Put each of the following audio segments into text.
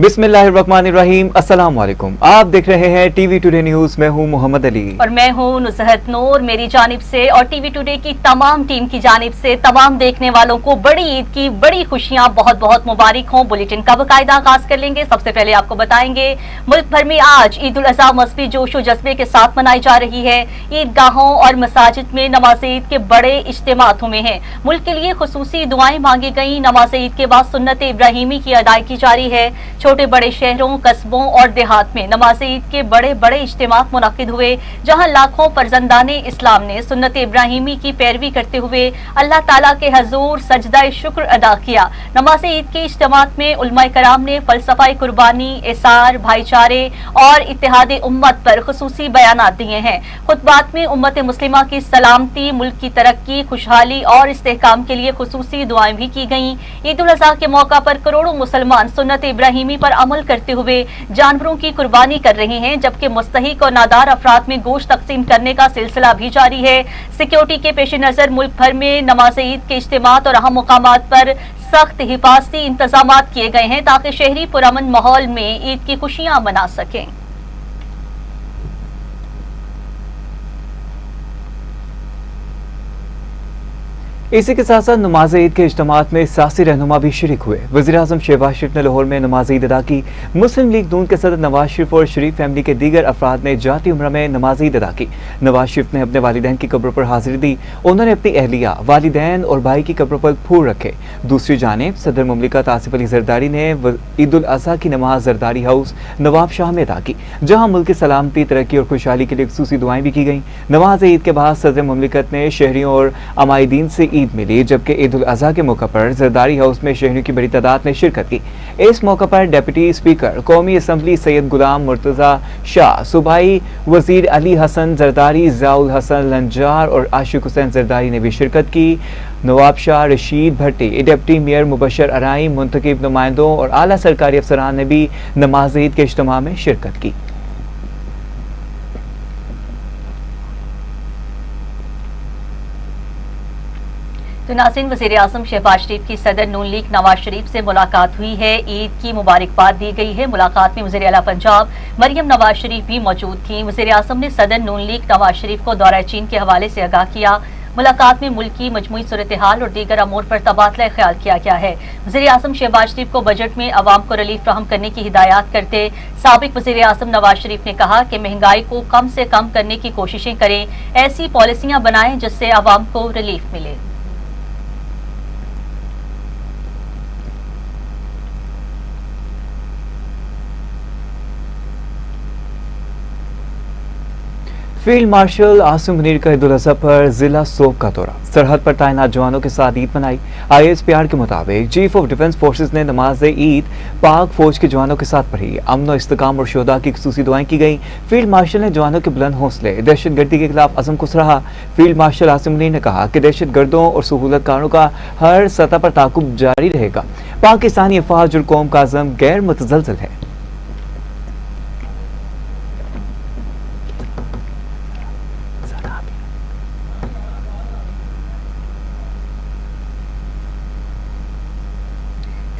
बिस्मिल्लाहिर्रहमानिर्रहीम, अस्सलाम वालेकुम। आप देख रहे हैं टीवी टुडे न्यूज। मैं हूं मोहम्मद अली और मैं हूं नुसरत नूर। मेरी जानिब से और टीवी टुडे की तमाम टीम की जानिब से तमाम देखने वालों को बड़ी ईद की बड़ी खुशियां बहुत बहुत मुबारक हों। बुलेटिन का बाकायदा आगाज कर लेंगे। सबसे पहले आपको बताएंगे मुल्क भर में आज ईद उल अज़हा मज़हबी जोश और जज्बे के साथ मनाई जा रही है। ईदगाहों और मसाजिद में नमाज ईद के बड़े इज्तिमात हुए हैं। मुल्क के लिए खुसूसी दुआएं मांगी गई। नमाज ईद के बाद सुन्नत इब्राहिमी की अदायगी जारी है। छोटे बड़े शहरों, कस्बों और देहात में नमाज ईद के बड़े बड़े इज्तिमात मुनक्किद हुए, जहां लाखों फर्जंदाने इस्लाम ने सुन्नत इब्राहिमी की पैरवी करते हुए अल्लाह ताला के हजूर सजदा शुक्र अदा किया। नमाज ईद के इज्तिमात में उलमाए कराम ने फलसफा कुर्बानी, एसार, भाईचारे और इत्तेहाद उम्मत पर खुसूसी बयानात दिए हैं। खुतबात में उम्मत मुस्लिमा की सलामती, मुल्क की तरक्की, खुशहाली और इस्तेहकाम के लिए खुसूसी दुआएं भी की गईं। ईद उल अज़हा के मौका पर करोड़ों मुसलमान सुन्नत इब्राहिमी पर अमल करते हुए जानवरों की कुर्बानी कर रहे हैं, जबकि मुस्तहिक और नादार अफराद में गोश्त तकसीम करने का सिलसिला भी जारी है। सिक्योरिटी के पेश नजर मुल्क भर में नमाज ईद के इज्तिमात और अहम मुकामात पर सख्त हिफाजती इंतजाम किए गए हैं, ताकि शहरी पुरअमन माहौल में ईद की खुशियां मना सकें। इसी के साथ साथ नमाज ईद के इज्तिमात में सियासी रहनुमा भी शरीक हुए। वज़ीर-ए-आज़म शहबाज शरीफ ने लाहौर में नमाज ईद अदा की। मुस्लिम लीग नून के सदर नवाज शरीफ और शरीफ फैमिली के दीगर अफराद ने जाती उम्र में नमाज ईद अदा की। नवाज शरीफ ने अपने वालिदैन की कब्र पर हाजिरी दी। उन्होंने अपनी अहलिया, वालिदैन और भाई की कब्र पर फूल रखे। दूसरी जानिब सदर मुमलिकत आसिफ अली जरदारी ने ईद उल अज़हा की नमाज जरदारी हाउस नवाब शाह में अदा की, जहाँ मुल्क की सलामती, तरक्की और खुशहाली के लिए खुसूसी दुआएं भी की गईं। नमाज ईद के बाद सदर मुमलिकत ने शहरियों और अमायदीन से ईद मिली, जबकि ईद उल अज़हा के मौका पर जरदारी हाउस में शहरियों की बड़ी तादाद ने शिरकत की। इस मौका पर डिप्टी स्पीकर कौमी असम्बली सैयद गुलाम मुर्तज़ा शाह, सूबाई वजीर अली हसन जरदारी, ज़ियाउल हसन लंजार और आशिक हुसैन जरदारी ने भी शिरकत की। नवाब शाह, रशीद भट्टी, डिप्टी मेयर मुबशर अराई, मुंतखब नुमाइंदों और आला सरकारी अफसरान ने भी नमाज ईद के इज्तिमा में शिरकत की। तो नाज़रीन, वज़ीर-ए-आज़म शहबाज शरीफ की सदर नून लीग नवाज शरीफ से मुलाकात हुई है। ईद की मुबारकबाद दी गई है। मुलाकात में वज़ीर आला पंजाब मरियम नवाज शरीफ भी मौजूद थी। वज़ीर-ए-आज़म ने सदर नून लीग नवाज शरीफ को दौरा चीन के हवाले से आगाह किया। मुलाकात में मुल्क की मजमूई सूरत हाल और दीगर अमूर पर तबादला ख्याल किया गया है। वज़ीर-ए-आज़म शहबाज शरीफ को बजट में अवाम को रिलीफ फ्राहम करने की हिदायत करते साबिक वज़ीर-ए-आज़म नवाज शरीफ ने कहा कि महंगाई को कम से कम करने की कोशिशें करें, ऐसी पॉलिसियां बनाएं जिससे अवाम को रिलीफ मिले। फील्ड मार्शल आसिम मुनीर का ईद उल अज़हा पर जिला सोप का दौरा। सरहद पर तैनात जवानों के साथ ईद मनाई। ISPR के मुताबिक चीफ ऑफ डिफेंस फोर्सेज ने नमाज ईद पाक फौज के जवानों के साथ पढ़ी। अमन और इस्तेकाम और शोहदा की खुसूसी दुआएं की गई। फील्ड मार्शल ने जवानों के बुलंद हौसले, दहशत गर्दी के खिलाफ अज़म को सराहा। फील्ड मार्शल आसिम मुनीर ने कहा कि दहशत गर्दों और सहूलतकारों का हर सतह पर ताक़ुब जारी रहेगा। पाकिस्तानी अफवाज और कौम का अज़म गैर मुतज़लज़ल है।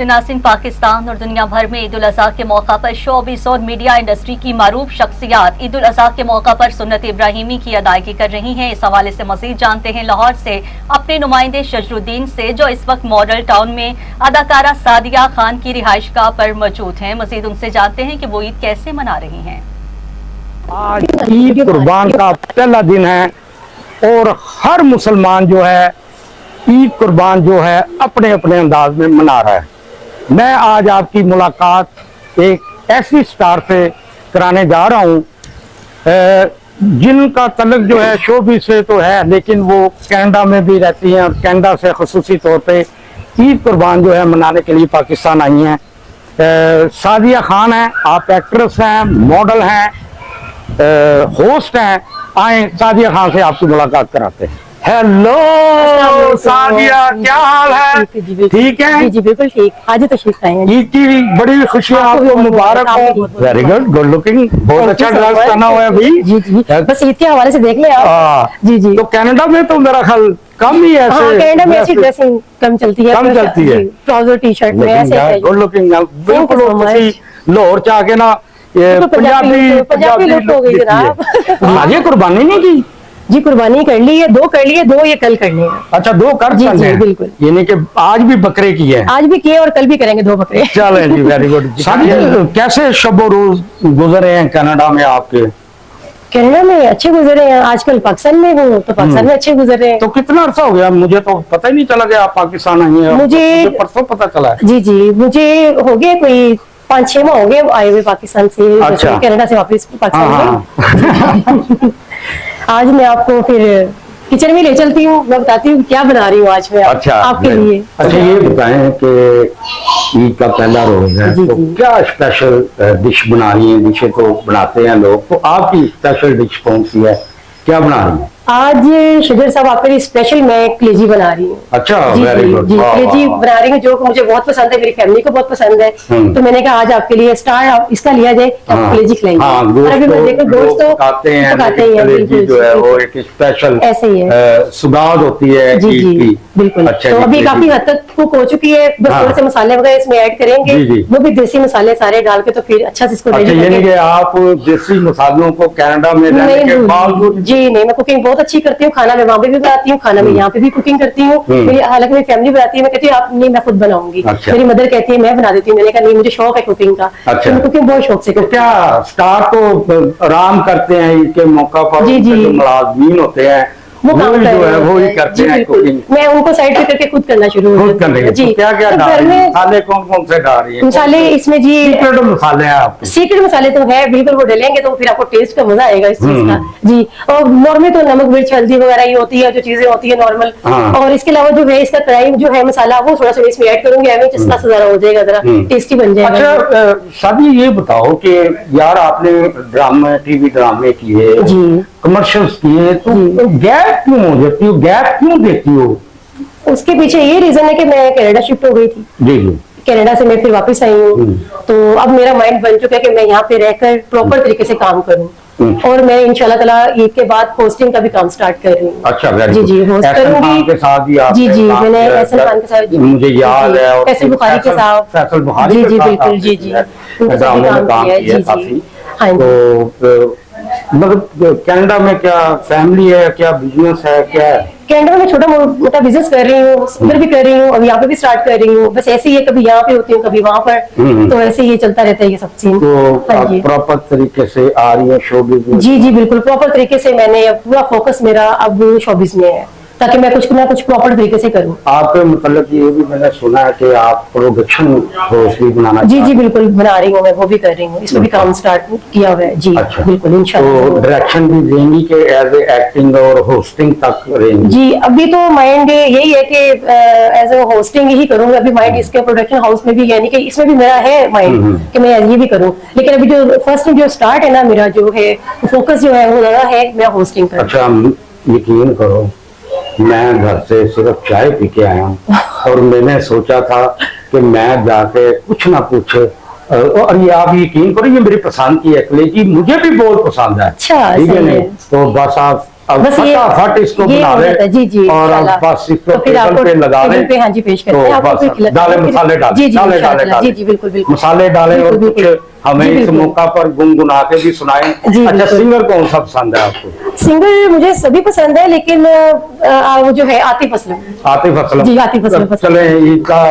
नाज़रीन, पाकिस्तान और दुनिया भर में ईद उल अज़हा के मौका पर शोबिस और मीडिया इंडस्ट्री की मारूफ शख्सियात ईद उल अज़हा के मौका पर सुन्नत इब्राहिमी की अदायगी कर रही हैं। इस हवाले से मजीद जानते हैं लाहौर से अपने नुमाइंदे शजरुद्दीन से, जो इस वक्त मॉडल टाउन में अदाकारा सादिया खान की रिहाइशगाह पर मौजूद हैं। मजीद उनसे जानते हैं कि वो ईद कैसे मना रही हैं। आज ईद कुर्बान का पहला दिन है और हर मुसलमान जो है ईद कुर्बान जो है अपने अपने अंदाज में मना रहा है। मैं आज आपकी मुलाकात एक ऐसी स्टार से कराने जा रहा हूँ जिनका तल्लुक जो है शोबी से तो है, लेकिन वो कनाडा में भी रहती हैं और कनाडा से खसूसी तौर पे ईद कुर्बान जो है मनाने के लिए पाकिस्तान आई हैं। सादिया खान हैं, आप एक्ट्रेस हैं, मॉडल हैं, होस्ट हैं। आए सादिया खान से आपकी मुलाकात कराते हैं। हेलो सादिया, क्या हाल है? ठीक है जी बिल्कुल ठीक। आज तशरीफ लाए हैं। ईद की बड़ी खुशियाँ आपको मुबारक हो। वेरी गुड, गुड लुकिंग, बहुत अच्छा ड्रेस पहना हुआ है अभी। जी जी, बस ईद के हवाले से देख ले आप। जी जी। तो कनाडा में तो मेरा ख्याल कम ही ऐसे हाँ, कनाडा में ऐसी ड्रेसिंग कम चलती है, कम चलती है। ट्राउजर टी शर्ट में ऐसे गुड लुकिंग बिल्कुल so much. तुसी लाहौर च आके ना ये तो पंजाबी लुक हो गई जनाब। ये कुर्बानी नहीं की? जी कुर्बानी कर ली है, दो ये कल करने हैं। अच्छा, 2 कर जी, चल जी, रहे हैं। बिल्कुल। यानी कि आज भी बकरे की है। आज भी किए और कल भी करेंगे 2 बकरे। चलें जी, वेरी गुड। कैसे शब रोज गुजरे हैं कनाडा में आपके? कनाडा में अच्छे गुजरे हैं, आजकल पाकिस्तान में हूँ तो पाकिस्तान में अच्छे गुजरे हैं। तो कितना अर्सा हो गया? मुझे तो पता ही नहीं चला कि आप पाकिस्तान आई हैं। मुझे परसों पता चला है। जी मुझे हो गए कोई 5-6 माह हो गए आए हुए पाकिस्तान से, अच्छा। कनाडा से वापस पाकिस्तान हाँ, से। आज मैं आपको फिर किचन में ले चलती हूँ, मैं बताती हूँ क्या बना रही हूँ आज मैं अच्छा आपके लिए। अच्छा, ये बताएं कि ईद का पहला रोज है, जी, तो जी। क्या स्पेशल डिश बना रही हैं? डिशें तो बनाते हैं लोग, तो आपकी स्पेशल डिश कौन सी है, क्या बना रही हैं? आज शजर साहब आपके लिए स्पेशल मैं कलेजी बना रही हूँ। अच्छा, जी वेरी जी गुड। जी, कलेजी बना रही हूँ जो कि मुझे बहुत पसंद है, मेरी फैमिली को बहुत पसंद है। तो मैंने कहा आज आपके लिए स्टार इसका लिया जाए, आप कलेजी खिलाएंगे। हाँ, और अभी मैं देखो गोश्त तो पकाते हैं, पकाते ही हैं, कलेजी बिल्कुल जो है वो बिल्कुल। एक स्पेशल ऐसे ही है। सुगाद होती है जी ईद जी की। बिल्कुल। अच्छा तो जी, अभी कलेजी। काफी हद तक कुक हो चुकी है, बस हाँ। थोड़े से मसाले वगैरह इसमें ऐड करेंगे, जी, जी। वो भी देसी मसाले सारे डाल के तो फिर अच्छा से इसको अच्छा, ready यानी करके- कि आप देसी मसालों को कनाडा में रहने नहीं के भूल बावजूद। जी नहीं, मैं कुकिंग बहुत अच्छी करती हूँ, खाना मैं वहाँ पे भी बनाती हूँ, खाना मैं यहाँ पे भी कुकिंग करती हूँ। मेरी हालांकि मेरी फैमिली बनाती है, मैं कहती हूँ आप नहीं, मैं खुद बनाऊंगी। अच्छा। मेरी मदर कहती है मैं बना देती हूँ, मैंने कहा नहीं मुझे शौक है कुकिंग का, अच्छा। तो मैं कुकिंग बहुत शौक से तो करती क्या स्टार तो आराम करते हैं ईद के मौका पर? जी, जी। उनके जो मुलाजमीन होते हैं वो काम ही कर जो रहे है वो ही होते हैं। करते जी, हैं बिल्कुल। कुकिंग। मैं उनको साइड पे करके खुद करना शुरू हो खुद कर रही है। जी। तो क्या क्या तो डाल घर रही हैं? में मसाले कौन कौन से डाल रही है? मसाले इसमें जी सीक्रेट मसाले हैं आपके? सीक्रेट मसाले तो है बिल्कुल, वो डालेंगे तो फिर आपको टेस्ट का मजा आएगा इस चीज का जी। और नॉर्मल तो नमक मिर्च हल्दी वगैरह ही होती है, जो चीजें होती है नॉर्मल। हाँ। और इसके अलावा जो है इसका कढ़ाई जो है मसाला वो थोड़ा सा इसमें ऐड करूंगी, हमें जिसका जरा हो जाएगा, जरा टेस्टी बन जाएगा। अच्छा, शादी ये बताओ कि यार आपने ड्रामे, टीवी ड्रामे किए, जी। कमर्शियल्स किए, तो गैप क्यों हो जाती हो? गैप क्यों देती हो? उसके पीछे ये रीजन है कि मैं कनाडा शिफ्ट हो गई थी, जी जी। कनाडा से मैं फिर वापस आई हूँ, तो अब मेरा माइंड बन चुका है कि मैं यहाँ पे रहकर प्रॉपर तरीके से काम करूँ। और मैं इंशाल्लाह ताला ईद के बाद होस्टिंग का भी काम स्टार्ट कर रही हूँ। अच्छा, वेरी जी गुड। जी, होस्ट एहसन खान करूंगी के साथ भी आपने जी जी, काम मैंने किया है। एहसन खान के साथ मुझे याद है। और फैसल बुखारी के साथ, फैसल बुखारी जी के जी साथ बिल्कुल, आपने जी जी किया है। उनके साथ भी ड्रामे में काम किया है, किया जी काफी। जी हाँ जी। तो मतलब कनाडा में क्या फैमिली है, क्या बिजनेस है, क्या है? कनाडा में छोटा मोटा बिजनेस कर रही हूँ, उधर भी कर रही हूँ, अब यहाँ पे भी स्टार्ट कर रही हूँ, बस ऐसे ही है, कभी यहाँ पे होती हूँ कभी वहाँ पर, तो ऐसे ही ये चलता रहता है ये सब सीन। तो हाँ आप जी प्रॉपर तरीके से आ रही है शो बिजनेस? जी जी बिल्कुल, प्रॉपर तरीके से मैंने अब पूरा फोकस मेरा अब शोबिज में है, ताकि मैं कुछ ना कुछ प्रॉपर तरीके से करूँ। आपके मतलब ये भी मैंने सुना है कि आप प्रोडक्शन हाउस भी बनाना जी जी चाहते हैं। बिल्कुल बना रही हूँ, मैं वो भी कर रही हूँ, इसमें भी काम स्टार्ट किया हुआ है जी। अच्छा, बिल्कुल तो इंशाल्लाह। डायरेक्शन भी देंगी कि एज ए एक्टिंग और होस्टिंग तक रहेंगी? जी अभी तो माइंड यही है कि एज ए होस्टिंग ही करूंगी, अभी माइंड इसके प्रोडक्शन हाउस में भी, यानी कि इसमें भी मेरा है माइंड कि मैं ये भी करूं, लेकिन अभी जो फर्स्ट जो स्टार्ट है ना मेरा, जो है फोकस जो है वो ज्यादा है मैं होस्टिंग करूं। अच्छा, यकीन करो मैं घर से सिर्फ चाय पी के आया हूँ और मैंने सोचा था कि मैं जाके कुछ ना कुछ, और ये आप यकीन करो ये मेरी पसंद की है कलेजी, मुझे भी बहुत पसंद है। अच्छा, ठीक है सही नहीं? है। तो बस आप अब बस ये- फटाफट इसको ये बना हो जाता है, जी जी और अब इंशाल्लाह। बस इसको तो फिर टेबल आपको पे लगा टेबल लें। पे हाँ जी पेश करते तो हैं, आपको बस फिर खिलाते डाले हैं। मसाले डाले, जी जी डाले इंशाल्लाह, डाले डाले, जी जी बिल्कुल बिल्कुल मसाले डाले और बिल्कुल, कुछ बिल्कुल। हमें जी, इस बिल्कुल। मौका पर गुनगुना के भी सुनाएं। जी, अच्छा, बिल्कुल। सिंगर कौन सा पसंद है आपको? सिंगर मुझे सभी पसंद है, लेकिन वो जो है आतिफ असलम। आतिफ असलम। जी, आतिफ असलम पसंद चले, ईद का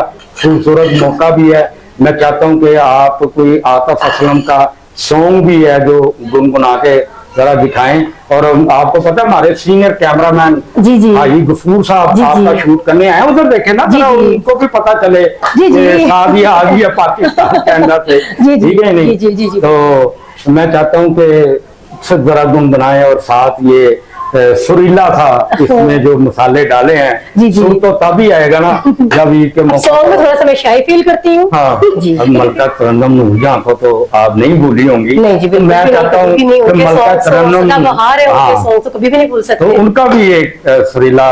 खूबसूरत मौका भी है, मैं चाहता हूँ कि आप कोई आतिफ असलम का सॉन्ग भी है जो गुनगुना के जरा दिखाएं। और आपको पता है हमारे सीनियर कैमरामैन जी जी हाजी गफूर साहब जी, आपका जी। शूट करने आए, उधर देखे ना, जी, जरा जी। उनको भी पता चले जी, जी। कि शादी आ गई है पाकिस्तान कनाडा से। जी, जी। ठीक है नहीं? जी, जी, जी, जी। तो मैं चाहता हूँ कि सब जरा गुनगुनाएं, और साथ ये सुरीला था इसमें जो मसाले डाले हैं, जी, जी। सुर तो तभी आएगा ना जब ईद के मौके सॉन्ग में पर। थोड़ा सा मैं शाई फील करती हूँ। हाँ जी। अब मलका तरन्नुम नूरजहां को तो आप नहीं भूली होंगी। नहीं जी बिल्कुल मैं भी नहीं, चाहता हूँ कभी नहीं, कि उनके मलका सॉन्ग तरन्नुम, सदाबहार है, उनके हाँ, सॉन्ग तो कभी भी नहीं भूल तो सकते। उनका भी एक सुरीला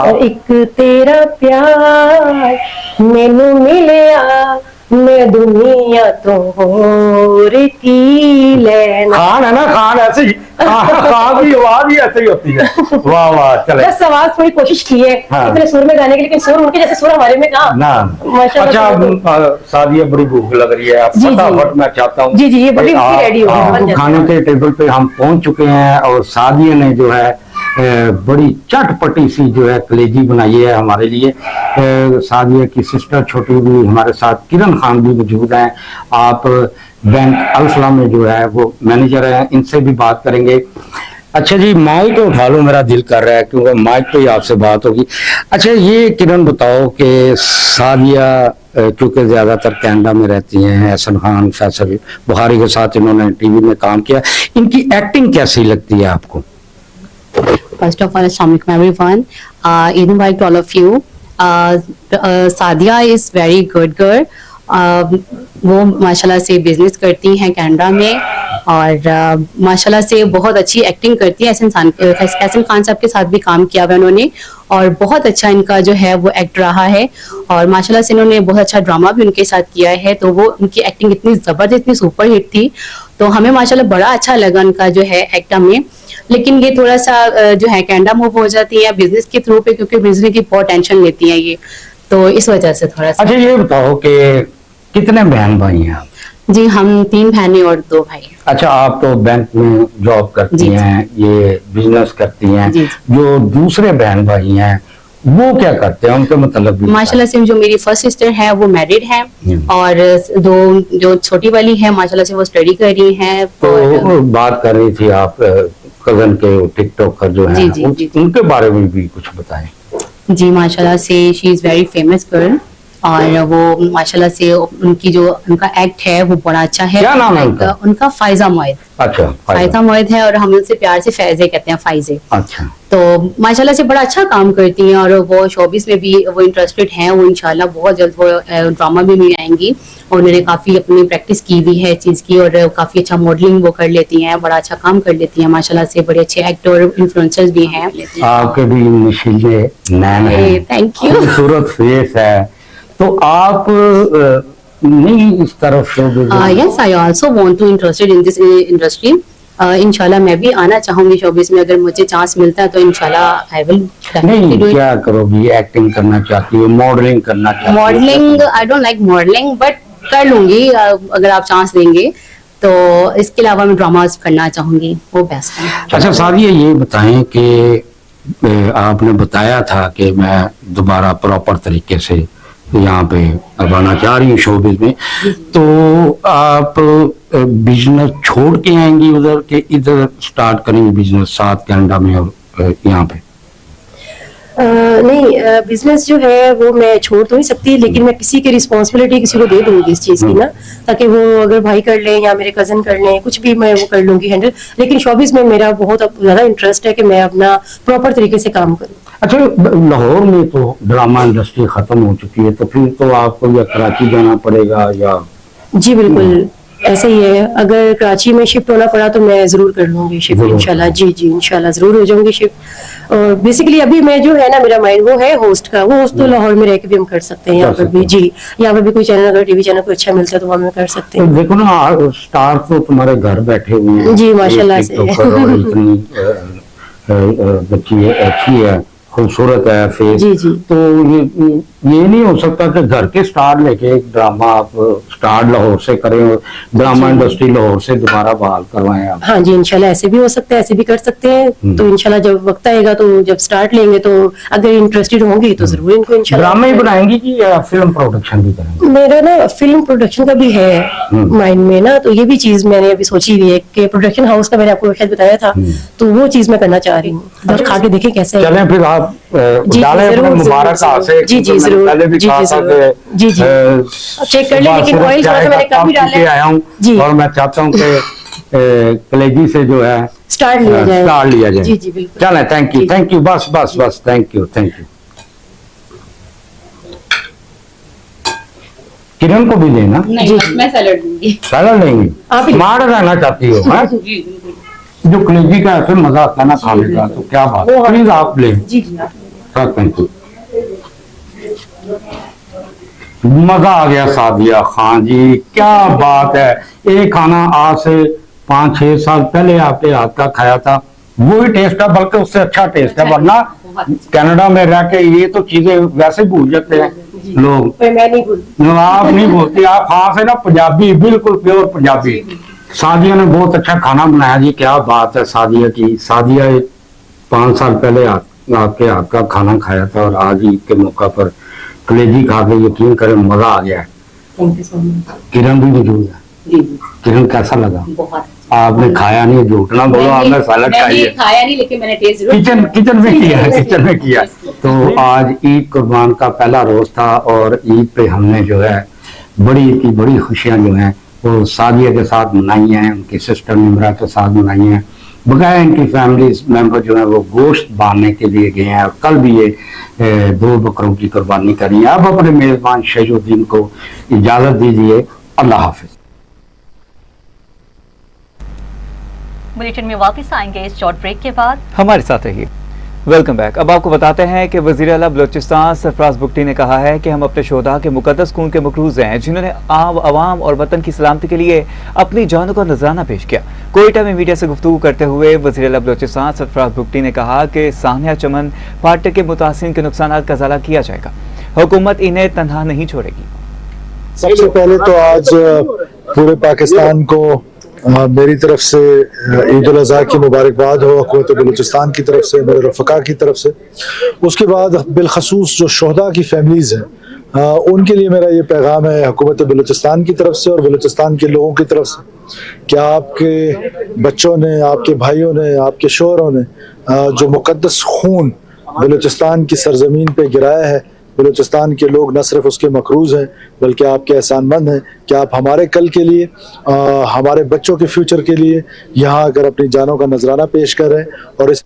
एक तेरा प्यार मैनू मिलिया मैं दुनिया तो होर की लेना। खान है ना, खान ऐसे ही, खान की आवाज ही ऐसे ही होती है। वाह वाह, चले। बस आवाज थोड़ी कोशिश की है हाँ। इतने सुर में गाने की, लेकिन सुर उनके जैसे सुर हमारे में कहाँ। ना माशाल्लाह। अच्छा, सादिया बड़ी भूख लग रही है, जी, जी। फटाफट मैं चाहता हूँ जी, जी, ये बड़ी रेडी हो गई, बन जाती है। खाने के टेबल पे हम पहुंच चुके हैं और सादिया ने जो है बड़ी चटपटी सी जो है कलेजी बनाई है हमारे लिए। सादिया की सिस्टर छोटी भी हमारे साथ, किरण खान भी मौजूद हैं। आप बैंक अल-फलाह में जो है वो मैनेजर हैं, इनसे भी बात करेंगे। अच्छा जी, माइक उठा लो, मेरा दिल कर रहा है क्योंकि माइक पे ही आपसे बात होगी। अच्छा ये किरण बताओ कि सादिया क्योंकि ज्यादातर कनाडा में रहती हैं, एहसन खान, फैसल बुखारी के साथ इन्होंने टीवी में काम किया, इनकी एक्टिंग कैसी लगती है आपको? First of all, Assalamualaikum everyone. Eid Mubarak to all of you. Sadia is very good girl. वो माशाल्लाह से बिजनेस करती हैं कनाडा में और माशाल्लाह से बहुत अच्छी एक्टिंग करती है। एहसन खान साहब के साथ भी काम किया हुआ उन्होंने और बहुत अच्छा इनका जो है वो एक्ट रहा है और माशाल्लाह से इन्होंने बहुत अच्छा ड्रामा भी उनके साथ किया है। तो वो उनकी एक्टिंग इतनी ज़बरदस्त, इतनी सुपर हिट थी, तो हमें माशाल्लाह बड़ा अच्छा लगा उनका जो है एक्ट हमें। लेकिन ये थोड़ा सा जो है कनाडा मूव हो जाती है बिजनेस के थ्रू पे, क्योंकि बिजनेस की बहुत टेंशन लेती है ये, तो इस वजह से थोड़ा सा। अच्छा ये बताओ कि कितने बहन भाई हैं आप? जी हम 3 बहनें और 2 भाई। अच्छा, आप तो बैंक में जॉब करती जी, हैं, ये बिजनेस करती हैं, जी, जो दूसरे बहन भाई हैं वो क्या करते हैं, उनके मतलब भी माशाल्लाह से जो मेरी फर्स्ट सिस्टर है वो मैरिड है और जो छोटी वाली है माशाल्लाह से वो स्टडी कर रही है। तो बात कर रही थी आप कजन के टिकटॉकर जो जी, हैं, जी, जी। उनके बारे में भी कुछ बताएं। जी माशाल्लाह से she is very famous girl और वो माशाल्लाह से उनका एक्ट है वो बड़ा अच्छा है। क्या नाम है उनका? उनका फायजा मोइद। अच्छा, फायजा मोइद है और हम उनसे प्यार से फैजे कहते हैं, फाइजे। अच्छा, तो माशाल्लाह से बड़ा अच्छा काम करती हैं और वो शोबिस में भी वो इंटरेस्टेड हैं। वो इंशाल्लाह बहुत जल्द वो ड्रामा भी में आएंगी और उन्होंने काफ़ी अपनी प्रैक्टिस की हुई है चीज़ की और काफ़ी अच्छा मॉडलिंग वो कर लेती हैं, बड़ा अच्छा काम कर लेती हैं माशाल्लाह से। बड़े अच्छे एक्टर इन्फ्लुएंसर्स भी हैं। आपके भी नशीले नैन हैं, थैंक यू। खूबसूरत फेस है, तो आप नहीं इस तरफ showbiz? Yes I also want to interested in this industry. इंशाल्लाह मैं भी आना चाहूंगी शोबिस में, अगर मुझे चांस मिलता है तो इंशाल्लाह आई विल नहीं, क्या करोगी? एक्टिंग करना चाहती है, मॉडलिंग करना चाहती है? Modelling I don't like modelling but कर लूंगी अगर आप चांस देंगे। तो इसके अलावा मैं ड्रामास करना चाहूंगी, वो बेस्ट है। अच्छा सादिया, ये बताएं कि आपने बताया था कि मैं दोबारा प्रॉपर तरीके से यहाँ पे अब आना चाह रही हूँ शोबिज़ में, तो आप बिजनेस छोड़ के आएंगी उधर के इधर स्टार्ट करेंगे बिजनेस साथ कनाडा में और यहाँ पे? नहीं, बिजनेस जो है वो मैं छोड़ तो नहीं सकती, लेकिन मैं किसी की रिस्पॉन्सिबिलिटी किसी को दे दूंगी इस चीज की ना, ताकि वो अगर भाई कर ले या मेरे कजन कर ले, कुछ भी मैं वो कर लूंगी हैंडल। लेकिन शोबिस में मेरा बहुत ज्यादा इंटरेस्ट है कि मैं अपना प्रॉपर तरीके से काम करूँ। अच्छा, लाहौर में तो ड्रामा इंडस्ट्री खत्म हो चुकी है, तो फिर तो आपको या कराची जाना पड़ेगा या? जी बिल्कुल ऐसा ही है, अगर कराची में शिफ्ट होना पड़ा तो मैं जरूर कर लूंगी शिफ्ट इंशाल्लाह। जी जी इंशाल्लाह जरूर हो जाऊंगी शिफ्ट। और बेसिकली अभी मैं जो है ना, मेरा माइंड वो है होस्ट का, वो होस्ट तो लाहौर में रह के भी हम कर सकते हैं, यहाँ पर भी। जी, यहाँ पर भी कोई चैनल अगर टीवी चैनल कोई अच्छा मिलता है तो वहाँ में कर सकते तो हैं। देखो ना, स्टार तो तुम्हारे घर बैठे हुए हैं। जी, माशाल्लाह से। इतनी बच्ची है, अच्छी है, खूबसूरत है फेस। जी, जी। तो ये नहीं हो सकता कि घर के स्टार लेके एक ड्रामा आप स्टार लाहौर से करें और ड्रामा इंडस्ट्री लाहौर से दोबारा बहाल करवाएं आप? हाँ जी, इंशाल्लाह ऐसे भी हो सकता है, ऐसे भी कर सकते हैं। तो इंशाल्लाह जब वक्त आएगा तो जब स्टार्ट लेंगे तो अगर इंटरेस्टेड होंगी तो जरूर इनको इंशाल्लाह। ड्रामा ही बनाएंगी कि या फिल्म प्रोडक्शन भी करेंगे? मेरा ना फिल्म प्रोडक्शन का भी है माइंड में ना, तो ये भी चीज मैंने अभी सोची हुई है कि प्रोडक्शन हाउस का मैंने आपको शायद बताया था, तो वो चीज मैं करना चाह रही हूँ। बस खा के देखें कैसे है। चलें फिर आप डालें अपने मुबारक हाथ से। जी जी जरूर। पहले भी जी कहा जी था जरूर। कि जी जी चेक कर ले, लेकिन ऑयल थोड़ा सा मैंने कम ही डाला है। आया हूँ जी। और मैं चाहता हूँ कि कलेजी से जो है स्टार्ट लिया जाए। स्टार्ट लिया जाए। जी जी बिल्कुल। चलें, थैंक यू, बस बस बस, थैंक यू। किरण को भी देना? नहीं मैं सैलड दूंगी। सैलड लेंगी? आप ही- स्मार्ट रहना चाहती हो? हाँ? जी बिल्कुल। जो कलेजी का ऐसे मजा आता है ना खाने का, तो क्या बात, वो हाँ। प्लीज आप ले। जी जी आप थैंक यू। मजा आ गया सादिया खान जी, क्या बात है। एक खाना आज से 5-6 साल पहले आपके हाथ का खाया था, वही टेस्ट है, बल्कि उससे अच्छा टेस्ट है। वरना कनाडा में रह के ये तो चीजें वैसे भूल जाते हैं लोग। पर मैं नहीं भूलती। आप नहीं भूलती, आप खास है ना पंजाबी, बिल्कुल प्योर पंजाबी। सादिया ने बहुत अच्छा खाना बनाया जी, क्या बात है सादिया की। सादिया 5 साल पहले आपके हाथ का खाना खाया था और आज ईद के मौका पर कलेजी खा के यकीन करें मजा आ गया है। Thank you so much. Kiran भी मौजूद है। जी किरण कैसा लगा? बहुत आपने खाया नहीं, झूठ ना बोलो, आपने सैलड खाई है। खाया नहीं, लेकिन मैंने टेस्ट किचन में किया है, किचन में किया। तो आज ईद कुर्बान का पहला रोज था और ईद पे हमने जो है बड़ी ईद की बड़ी खुशियां जो हैं वो सादिया के साथ मनाई हैं, उनकी सिस्टर निमरा के साथ मनाई हैं। बकाया इनकी फैमिली मेंबर जो है वो गोश्त बांधने के लिए गए हैं और कल भी ये 2 बकरों की कुर्बानी करी है। अब अपने मेजबान शहीदुद्दीन को इजाजत दीजिए, अल्लाह हाफिज। बुलेटिन में वापस आएंगे इस शॉर्ट ब्रेक के बाद। हमारे साथ रहिए। Welcome back. अब आपको बताते हैं कि वज़ीर आला बलोचिस्तान सरफराज बुगटी ने कहा है कि हम अपने शोधा के मुकद्दस खून के मकरूज हैं, जिन्होंने आवाम और वतन की सलामती के लिए अपनी जानों का नजराना पेश किया। कोयटा में मीडिया से गुफ्तगू करते हुए वज़ीर आला बलोचिस्तान सरफराज बुगटी ने कहा कि सानिया चमन फाटक के मुतासिरीन के नुकसान का इजाला किया जाएगा, हुकूमत इन्हें तनहा नहीं छोड़ेगी। सबसे पहले तो आज पूरे पाकिस्तान को मेरी तरफ से ईद उल अज़हा की मुबारकबाद हो, हुकूमत बलूचिस्तान की तरफ से, मेरे रफ़का की तरफ से। उसके बाद बिलखसूस जो शोहदा की फैमिलीज़ हैं उनके लिए मेरा ये पैगाम है हुकूमत बलूचिस्तान की तरफ से और बलूचिस्तान के लोगों की तरफ से कि आपके बच्चों ने, आपके भाइयों ने, आपके शोहरों ने जो मुकद्दस खून बलूचिस्तान की सरजमीन पे गिराया है, बलूचिस्तान के लोग न सिर्फ उसके मकरूज हैं बल्कि आपके एहसानमंद हैं कि आप हमारे कल के लिए, हमारे बच्चों के फ्यूचर के लिए यहाँ आकर अपनी जानों का नजराना पेश कर रहे हैं। और इस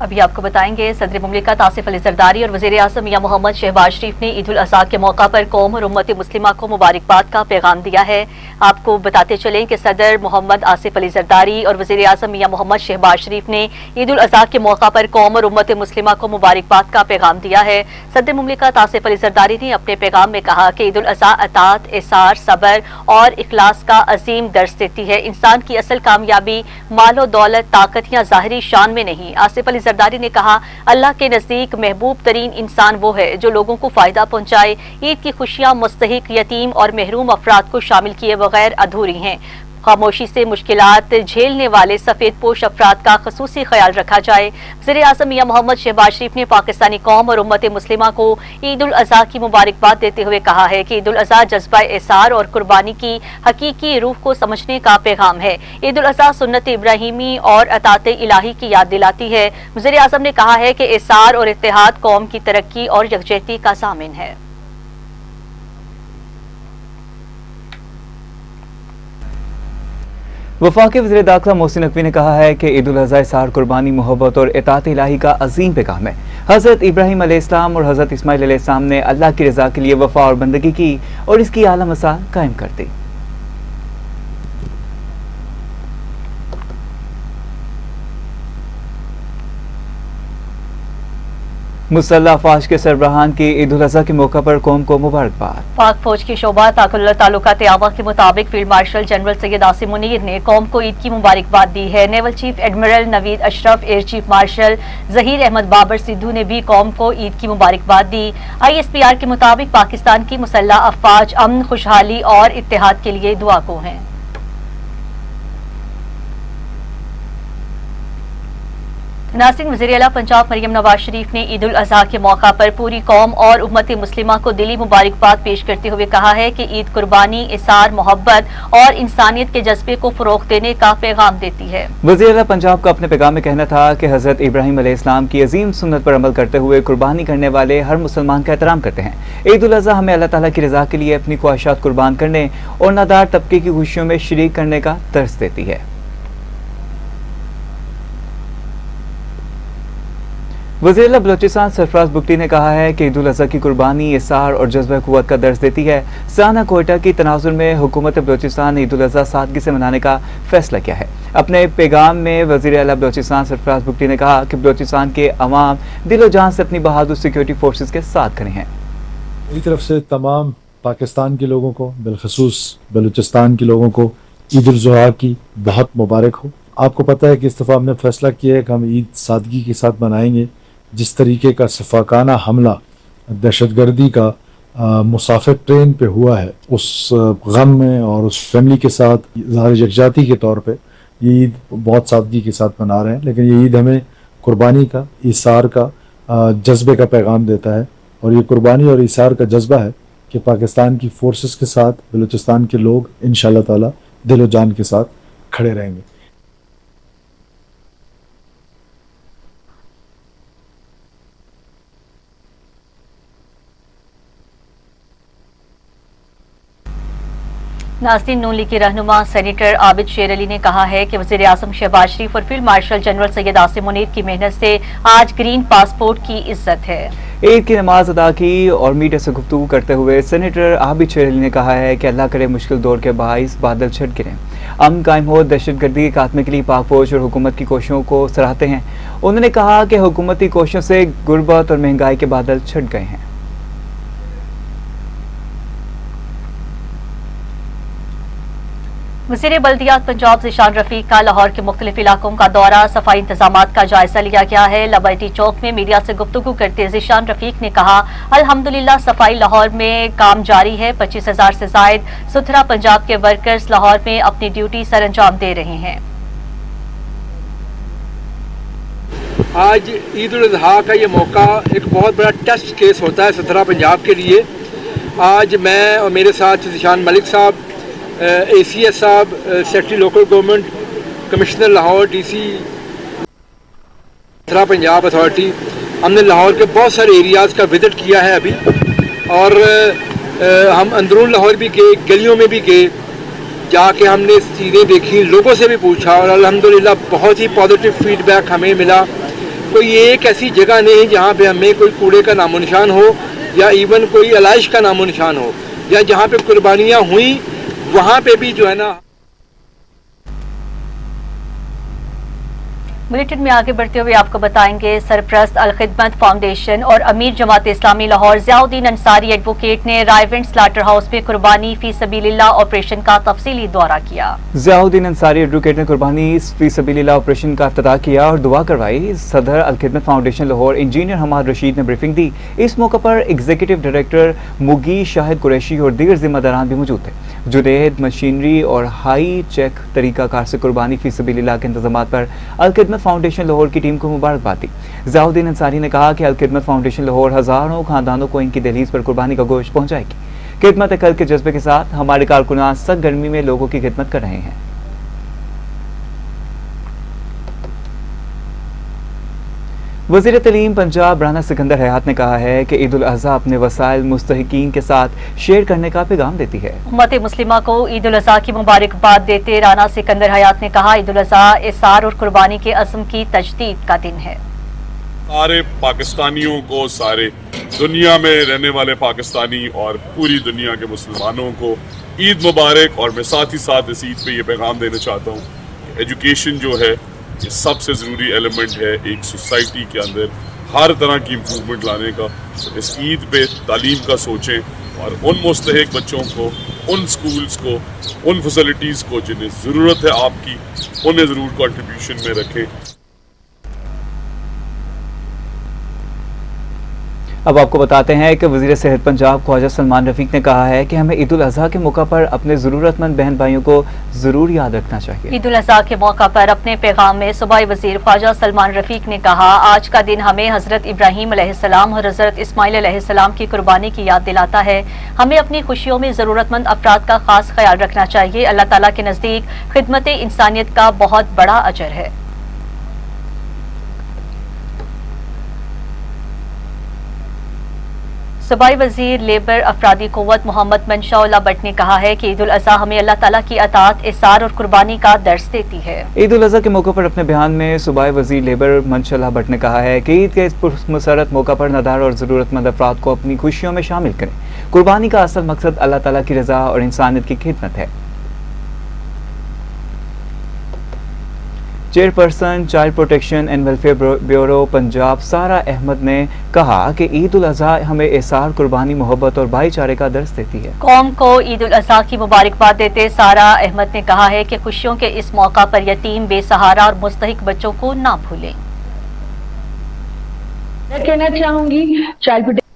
अभी आपको बताएंगे सदर मुमलिकत आसिफ अली जरदारी और वज़ीर आज़म मियां मोहम्मद शहबाज शरीफ ने ईद उल अज़हा के मौका पर कौम और उम्मत मुस्लिमा को मुबारकबाद का पैगाम दिया है। आपको बताते चलें कि सदर मोहम्मद आसिफ अली जरदारी और वज़ीर आज़म मियां मोहम्मद शहबाज शरीफ ने ईद उल अज़हा के मौका पर कौम और उम्मत मुस्लिमा को मुबारकबाद का पैगाम दिया है। सदर मुमलिकत आसिफ अली जरदारी ने अपने पैगाम में कहा कि ईद उल अज़हा अतात, इसार, सबर और इखलास का अजीम दर्स देती है। इंसान की असल कामयाबी मालो दौलत, ताकत या ज़ाहिरी शान में नहीं। आसिफ अली जरदारी ने कहा, अल्लाह के नजदीक महबूब तरीन इंसान वो है जो लोगों को फायदा पहुंचाए। ईद की खुशियां मुस्तहिक, यतीम और महरूम अफराद को शामिल किए बगैर अधूरी हैं। खामोशी से मुश्किलात झेलने वाले सफेद पोश अफराद का खसूसी ख्याल रखा जाए। वज़ीर आज़म मियां मोहम्मद शहबाज शरीफ ने पाकिस्तानी कौम और उम्मत मुस्लिमा को ईद उल अज़हा की मुबारकबाद देते हुए कहा है कि ईद उल अज़हा जज्बा एसार और कुर्बानी की हकीकी रूह को समझने का पैगाम है। ईद उल अज़हा सुन्नत इब्राहिमी और अतात इलाही की याद दिलाती है। वज़ीर आज़म ने कहा है कि एसार और इत्तेहाद कौम की तरक्की और यकजहती का ज़ामिन है। वफाकी वज़ीर दाखिला मोहसिन नकवी ने कहा है कि ईद उल अज़हा इसार, कुर्बानी, मोहब्बत और इताअत इलाही का अजीम पैगाम है। हज़रत इब्राहीम अलैहिस्सलाम और हज़रत इस्माइल अलैहिस्सलाम ने अल्लाह की रज़ा के लिए वफा और बंदगी की और इसकी आला मिसाल कायम कर दी। मुसल्लह अफवाज के सरबराहान की ईद उल अज़हा के मौका पर कौम को मुबारकबाद। पाक फौज की शोबा ताल्लुकात आवा के मुताबिक field marshal general Syed Asim Munir ने कौम को ईद की मुबारकबाद दी है। Naval chief admiral Naveed Ashraf, air chief marshal Zaheer Ahmed Babar Sidhu ने भी कौम को ईद की मुबारकबाद दी। ISPR के मुताबिक पाकिस्तान की मुसल्लह अफवाज अमन, खुशहाली और इत्तेहाद के लिए दुआ को हैं। नासिन वज़ीर आला पंजाब मरियम नवाज शरीफ ने ईद उल अज़हा के मौका पर पूरी कौम और उम्मत मुस्लिमा को दिली मुबारकबाद पेश करते हुए कहा है कि ईद कुर्बानी, इसार, मोहब्बत और इंसानियत के जज्बे को फरोग देने का पैगाम देती है। वज़ीर आला पंजाब का अपने पैगाम में कहना था कि हज़रत इब्राहीम अलैहिस्सलाम की अजीम सुन्नत पर अमल करते हुए कुर्बानी करने वाले हर मुसलमान का एहतराम करते हैं। ईद उल अज़हा हमें अल्लाह ताला की रज़ा के लिए अपनी ख्वाहिशात कुर्बान करने और नादार तबके की खुशियों में शरीक करने का दर्स देती है। वज़ीर-ए-आला बलोचिस्तान सरफराज बुगटी ने कहा है कि ईद उल अज़हा की कुर्बानी इसार और जज्बा क़ुव्वत का दर्ज देती है। साना कोयटा की तनाजुर में हुकूमत बलोचिस्तान ने ईद उल अज़हा सादगी से मनाने का फैसला किया है। अपने पैगाम में वज़ीर-ए-आला बलोचिस्तान सरफराज बुगटी ने कहा कि बलोचिस्तान के अवाम दिलो जान से अपनी बहादुर सिक्योरिटी फोर्सेस के साथ खड़े हैं। मेरी तरफ से तमाम पाकिस्तान के लोगों को, बिलखसूस बलूचिस्तान के लोगों को ईद उल ज़ुहा की बहुत मुबारक हो। आपको पता है कि इस दफ़ा हमने फैसला किया है कि हम ईद सादगी के साथ मनाएंगे। जिस तरीके का सफाकाना हमला दहशतगर्दी का मुसाफिर ट्रेन पे हुआ है, उस गम में और उस फैमिली के साथ इज़हार यकजाती के तौर पे ये ईद बहुत सादगी के साथ मना रहे हैं। लेकिन ये ईद हमें कुर्बानी का, ईसार का जज्बे का पैगाम देता है और ये कुर्बानी और ईसार का जज्बा है कि पाकिस्तान की फोर्सेस के साथ बलूचिस्तान के लोग इंशाअल्लाह ताला दिलो जान के साथ खड़े रहेंगे। नाज़रीन, नून लीग के रहनुमा सेनेटर आबिद शेर अली ने कहा है कि वज़ीर आज़म शहबाज शरीफ और field marshal general Syed Asim Munir की मेहनत से आज ग्रीन पासपोर्ट की इज्जत है। ईद की नमाज अदा की और मीडिया से गुफ्तगू करते हुए सेनेटर आबिद शेर अली ने कहा है कि अल्लाह करे मुश्किल दौर के बाइस बादल छट गिरे, अमन कायम हो। दहशतगर्दी के खात्मे के लिए पाक फौज और हुकूमत की कोशिशों को सराहते हैं। उन्होंने कहा कि हुकूमती कोशिशों से गुर्बत और महंगाई के बादल छट गए हैं। वज़ीर बल्दियात पंजाब ज़िशान रफ़ीक का लाहौर के मुख्तलिफ इलाकों का दौरा, सफाई इंतजामात का जायजा लिया गया है। लिबर्टी चौक में मीडिया से गुफ्तगू करते ज़िशान रफ़ीक ने कहा, अल्हम्दुलिल्लाह सफाई लाहौर में काम जारी है। 25,000 से जायद सुथरा पंजाब के वर्कर्स लाहौर में अपनी ड्यूटी सर अंजाम दे रहे हैं। आज ईद उल अज़हा का ये मौका एक बहुत बड़ा टेस्ट केस होता है सुथरा पंजाब के लिए। आज मैं और मेरे साथ ज़िशान मलिक साहब, ACS साहब, secretary local government, commissioner Lahore, DC सुथरा पंजाब अथॉरिटी, हमने लाहौर के बहुत सारे एरियाज़ का विजिट किया है अभी। और हम अंदरून लाहौर भी गए, गलियों में भी गए, जाके हमने चीज़ें देखी, लोगों से भी पूछा और अल्हम्दुलिल्लाह बहुत ही पॉजिटिव फीडबैक हमें मिला। कोई एक ऐसी जगह नहीं जहाँ पे हमें कोई कूड़े का नामो निशान हो या इवन कोई अलाइश का नामो निशान हो, या जहाँ पे कुर्बानियाँ हुई वहाँ पे भी जो है ना। बुलेटिन में आगे बढ़ते हुए आपको बताएंगे, सरप्रस्त अल खिदमत फाउंडेशन और अमीर जमात इस्लामी लाहौर ज़ियाउद्दीन अंसारी एडवोकेट ने रायवेंट स्लाटर हाउस में कुर्बानी फी सबीलिल्लाह ऑपरेशन का तफसीली दौरा किया। ज़ियाउद्दीन अंसारी एडवोकेट ने कुर्बानी फी सबीलिल्लाह ऑपरेशन का इफ्तिताह किया और दुआ करवाई। सदर अल खिदमत फाउंडेशन लाहौर इंजीनियर हमाद रशीद ने ब्रीफिंग दी। इस मौके पर एग्जीक्यूटिव डायरेक्टर मुगी शाहिद कुरैशी और दीगर जिम्मेदारान भी मौजूद थे। जुनेद मशीनरी और हाई चेक तरीकाकार से कुर्बानी फी सबीलिल्लाह के इंतजाम पर अल खिदमत फाउंडेशन लाहौर की टीम को मुबारकबाद दी। ज़ियाउद्दीन अंसारी ने कहा कि अल खिदमत फाउंडेशन लाहौर हजारों खानदानों को इनकी दहलीज पर कुर्बानी का गोश्त पहुंचाएगी। खिदमत कल के जज्बे के साथ हमारे कारकुनान सख्त गर्मी में लोगों की खिदमत कर रहे हैं। वज़ीर तलीम पंजाब राना सिकंदर हयात ने कहा है कि ईद उल अज़हा अपने वसाइल मुस्तहिकीन के साथ शेयर करने का पैगाम देती है। उम्मत मुस्लिमा को ईद उल अज़हा की मुबारकबाद देते राना सिकंदर हयात ने कहा, ईद उल अज़हा इसार और कुर्बानी के अज़्म की तजदीद का दिन है। सारे पाकिस्तानियों को, सारे दुनिया में रहने वाले पाकिस्तानी और पूरी दुनिया के मुसलमानों को ईद मुबारक। और मैं साथ ही साथ इस ईद पे ये पैगाम देना चाहता हूँ कि एजुकेशन जो है ये सबसे ज़रूरी एलिमेंट है एक सोसाइटी के अंदर हर तरह की इम्प्रूवमेंट लाने का। तो इस ईद पे तालीम का सोचें और उन मुस्तहिक बच्चों को, उन स्कूल्स को, उन फैसिलिटीज़ को जिन्हें ज़रूरत है आपकी, उन्हें ज़रूर कंट्रीब्यूशन में रखें। अब आपको बताते हैं कि वज़ीर सेहत पंजाब ख्वाजा सलमान रफीक ने कहा है कि हमें ईद उल अज़हा के मौका पर अपने ज़रूरतमंद बहन भाइयों को ज़रूर याद रखना चाहिए। ईद उल अज़हा के मौका पर अपने पैगाम में सूबाई वज़ीर ख्वाजा सलमान रफीक ने कहा, आज का दिन हमें हज़रत इब्राहीम अलैहिस्सलाम और हज़रत इस्माइल अलैहिस्सलाम की कुर्बानी की याद दिलाता है। हमें अपनी खुशियों में ज़रूरतमंद अफराद का खास ख्याल रखना चाहिए। अल्लाह ताला के नज़दीक खिदमत इंसानियत का बहुत बड़ा अजर है। सूबाई वजीर लेबर अफरादी क़ुव्वत मोहम्मद मंशा भट्ट ने कहा है कि ईद उल अज़हा हमें अल्लाह ताला की अताअत, इसार और कुर्बानी का दर्स देती है। ईद उल अज़हा के मौके पर अपने बयान में सूबाई वजीर लेबर मंशा भट्ट ने कहा है कि ईद के इस पुरमसरत मौका पर नदार और ज़रूरतमंद अफराद को अपनी खुशियों में शामिल करें। कुर्बानी का असल मकसद अल्लाह ताला की रज़ा और इंसानियत की खिदमत है। Chairperson child protection and welfare bureau Punjab सारा अहमद ने कहा कि ईद उल अज़हा हमें एसार, कुर्बानी, मोहब्बत और भाईचारे का दर्स देती है। कौम को ईद उल अज़हा की मुबारकबाद देते सारा अहमद ने कहा है कि खुशियों के इस मौका पर यतीम, बेसहारा और मुस्तहिक बच्चों को ना भूलें। मैं कहना चाहूंगी चाइल्ड प्रोटेक्शन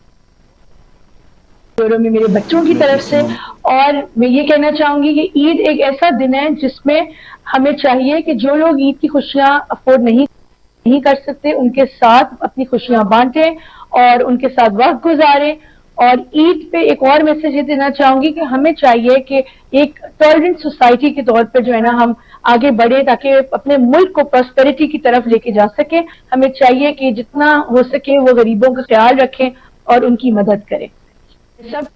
ब्यूरो में मेरे बच्चों की तरफ से, और मैं ये कहना चाहूंगी कि ईद एक ऐसा दिन है जिसमें हमें चाहिए कि जो लोग ईद की खुशियां अफोर्ड नहीं कर सकते, उनके साथ अपनी खुशियां बांटें और उनके साथ वक्त गुजारें। और ईद पे एक और मैसेज ये देना चाहूंगी कि हमें चाहिए कि एक टॉलरेंट सोसाइटी के तौर पर जो है ना हम आगे बढ़े, ताकि अपने मुल्क को प्रॉस्पेरिटी की तरफ लेके जा सके। हमें चाहिए कि जितना हो सके वो गरीबों का ख्याल रखें और उनकी मदद करें। सब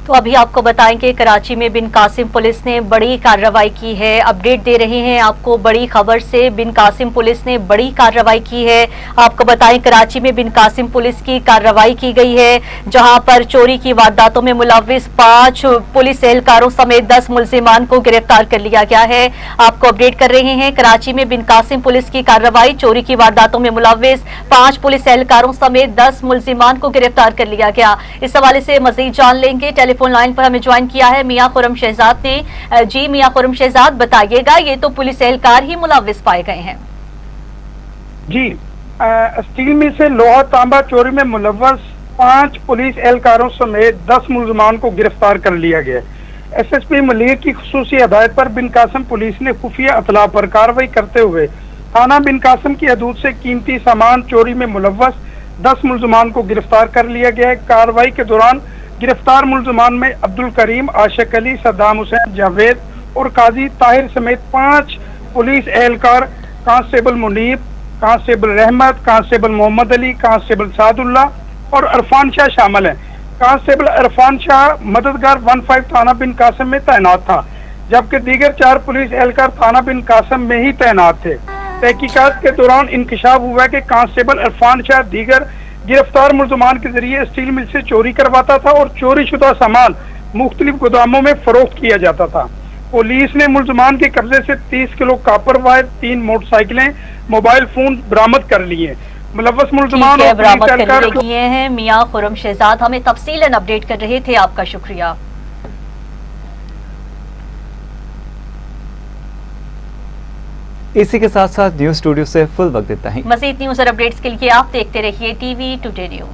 तो अभी आपको बताएं कि कराची में बिन कासिम पुलिस ने बड़ी कार्रवाई की है। अपडेट दे रहे हैं आपको बड़ी खबर से। बिन कासिम पुलिस ने बड़ी कार्रवाई की है। आपको बताएं कराची में बिन कासिम पुलिस की कार्रवाई की गई है, जहां पर चोरी की वारदातों में मुलव्विस 5 पुलिस एहलकारों समेत 10 मुल्जिमान को गिरफ्तार कर लिया गया है। आपको अपडेट कर रहे हैं कराची में बिन कासिम पुलिस की कार्रवाई, चोरी की वारदातों में मुलव्विस 5 पुलिस एहलकारों समेत 10 मुल्जिमान को गिरफ्तार कर लिया गया। इस हवाले से मजीद जान लेंगे। टेलीफोन लाइन पर हमें ज्वाइन किया है मियां खुर्रम शहजाद ने। जी मियां खुर्रम शहजाद, बताइएगा, ये तो पुलिस एहलकार ही मुलव्विस पाए गए हैं। जी, स्टील मिल से लोहा तांबा चोरी में मुलव्वस 5 पुलिस एहलकारों समेत 10 मुल्जिमान को गिरफ्तार कर लिया गया। एसएसपी मलिक की खुसूसी हदायत पर बिन कासिम पुलिस ने खुफिया अतला पर कार्रवाई करते हुए थाना बिन कासिम की हदूद से कीमती सामान चोरी में मुलव्वस 10 मुल्जिमान को गिरफ्तार कर लिया गया है। कार्रवाई के दौरान गिरफ्तार मुल्जिमान में अब्दुल करीम, आशिक अली, सद्दाम हुसैन, जावेद और काजी ताहिर समेत 5 पुलिस एहलकार, कांस्टेबल मुनीब, कांस्टेबल रहमत, कांस्टेबल मोहम्मद अली, कांस्टेबल सादुल्ला और अरफान शाह शामिल हैं। कांस्टेबल अरफान शाह मददगार 15 थाना बिन कासिम में तैनात था, जबकि दीगर 4 पुलिस एहलकार थाना बिन कासिम में ही तैनात थे। तहकीकात के दौरान इंकशाफ हुआ कि कांस्टेबल अरफान शाह दीगर गिरफ्तार मुल्जिमान के जरिए स्टील मिल से चोरी करवाता था और चोरी शुदा सामान मुख्तलिफ गोदामों में फरोख्त किया जाता था। पुलिस ने मुल्जिमान के कब्जे से 30 किलो कापर वायर, 3 मोटरसाइकिलें, मोबाइल फोन बरामद कर लिए। मुलव्वस मुल्जिमान और बरामद कर लिए हैं। मियां खुर्रम शहजाद हमें तफसीलन अपडेट कर रहे थे, आपका शुक्रिया। इसी के साथ साथ न्यूज स्टूडियो से फुल वक्त देता है। मज़ीद न्यूज और अपडेट्स के लिए आप देखते रहिए TV टुडे न्यूज।